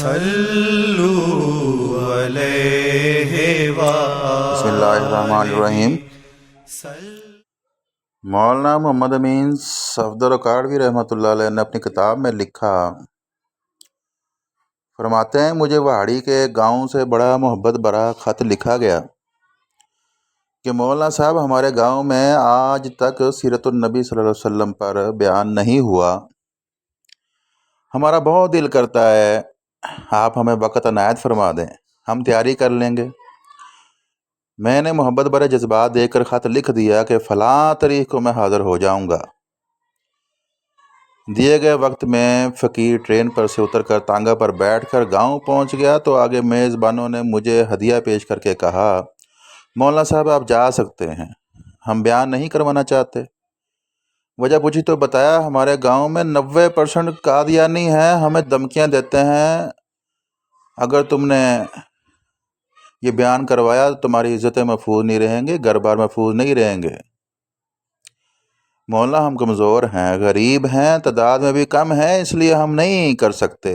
صلو علیہ بسم اللہ الرحمن الرحیم۔ مولانا محمد امین صفدر اکاڑوی رحمۃ اللہ علیہ نے اپنی کتاب میں لکھا، فرماتے ہیں مجھے وہاڑی کے گاؤں سے بڑا محبت بھرا خط لکھا گیا کہ مولانا صاحب ہمارے گاؤں میں آج تک سیرت النبی صلی اللہ علیہ وسلم پر بیان نہیں ہوا، ہمارا بہت دل کرتا ہے آپ ہمیں وقت عنایت فرما دیں، ہم تیاری کر لیں گے۔ میں نے محبت بھرے جذبات دیکھ کر خط لکھ دیا کہ فلاں تاریخ کو میں حاضر ہو جاؤں گا۔ دیے گئے وقت میں فقیر ٹرین پر سے اتر کر تانگا پر بیٹھ کر گاؤں پہنچ گیا تو آگے میزبانوں نے مجھے ہدیہ پیش کر کے کہا، مولانا صاحب آپ جا سکتے ہیں، ہم بیان نہیں کروانا چاہتے۔ وجہ پوچھی تو بتایا ہمارے گاؤں میں 90% قادیانی ہیں، ہمیں دھمکیاں دیتے ہیں اگر تم نے یہ بیان کروایا تو تمہاری عزتیں محفوظ نہیں رہیں گے، گھر بار محفوظ نہیں رہیں گے۔ مولانا ہم کمزور ہیں، غریب ہیں، تعداد میں بھی کم ہیں، اس لیے ہم نہیں کر سکتے۔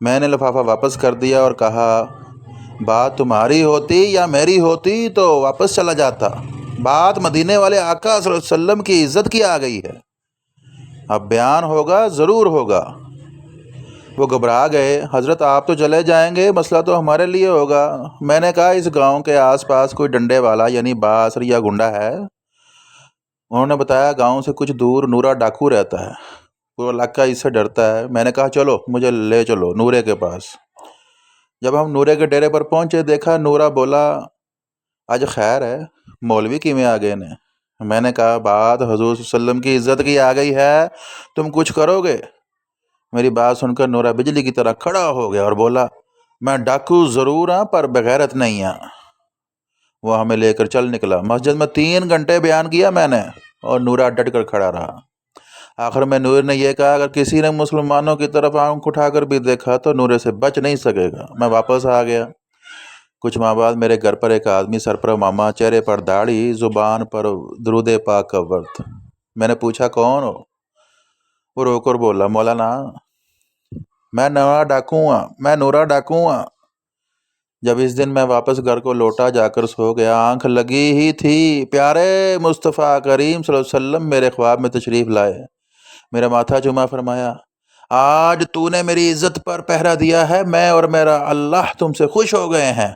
میں نے لفافہ واپس کر دیا اور کہا بات تمہاری ہوتی یا میری ہوتی تو واپس چلا جاتا، بات مدینے والے آقا صلی اللہ علیہ وسلم کی عزت کی آ گئی ہے، اب بیان ہوگا ضرور ہوگا۔ وہ گھبرا گئے، حضرت آپ تو چلے جائیں گے، مسئلہ تو ہمارے لیے ہوگا۔ میں نے کہا اس گاؤں کے آس پاس کوئی ڈنڈے والا یعنی باسر یا گنڈا ہے؟ انہوں نے بتایا گاؤں سے کچھ دور نورا ڈاکو رہتا ہے، پورا علاقہ اس سے ڈرتا ہے۔ میں نے کہا چلو مجھے لے چلو نورے کے پاس۔ جب ہم نورے کے ڈیرے پر پہنچے دیکھا نورا بولا آج خیر ہے، مولوی کیویں آ گئے نے؟ میں نے کہا بات حضور صلی اللہ علیہ وسلم کی عزت کی آ گئی ہے، تم کچھ کرو گے؟ میری بات سن کر نورا بجلی کی طرح کھڑا ہو گیا اور بولا میں ڈاکو ضرور ہاں پر بغیرت نہیں ہاں۔ وہ ہمیں لے کر چل نکلا۔ مسجد میں 3 گھنٹے بیان کیا میں نے اور نورا ڈٹ کر کھڑا رہا۔ آخر میں نور نے یہ کہا اگر کسی نے مسلمانوں کی طرف آنکھ اٹھا کر بھی دیکھا تو نورے سے بچ نہیں سکے گا۔ میں واپس آ گیا۔ کچھ ماہ بعد میرے گھر پر ایک آدمی سر پر ماما، چہرے پر داڑھی، زبان پر درود پاک کا ورد۔ میں نے پوچھا کون ہو؟ وہ رو کر بولا مولانا میں نورا ڈاکو ہاں۔ جب اس دن میں واپس گھر کو لوٹا جا کر سو گیا، آنکھ لگی ہی تھی، پیارے مصطفیٰ کریم صلی اللہ علیہ وسلم میرے خواب میں تشریف لائے، میرا ماتھا چوما، فرمایا آج تو نے میری عزت پر پہرا دیا ہے، میں اور میرا اللہ تم سے خوش ہو گئے ہیں،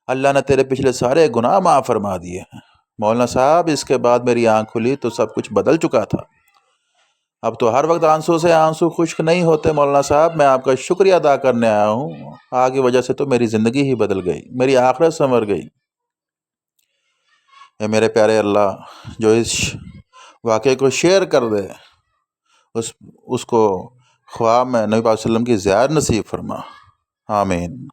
اللہ نے تیرے پچھلے سارے گناہ معاف فرما دیے ہیں۔ مولانا صاحب اس کے بعد میری آنکھ کھلی تو سب کچھ بدل چکا تھا۔ اب تو ہر وقت آنسو سے آنسو خشک نہیں ہوتے مولانا صاحب، میں آپ کا شکریہ ادا کرنے آیا ہوں، آپ کی وجہ سے تو میری زندگی ہی بدل گئی، میری آخرت سنور گئی۔ اے میرے پیارے اللہ، جو اس واقعے کو شیئر کر دے اس کو خواب میں نبی پاک صلی اللہ علیہ وسلم کی زیارت نصیب فرما، آمین۔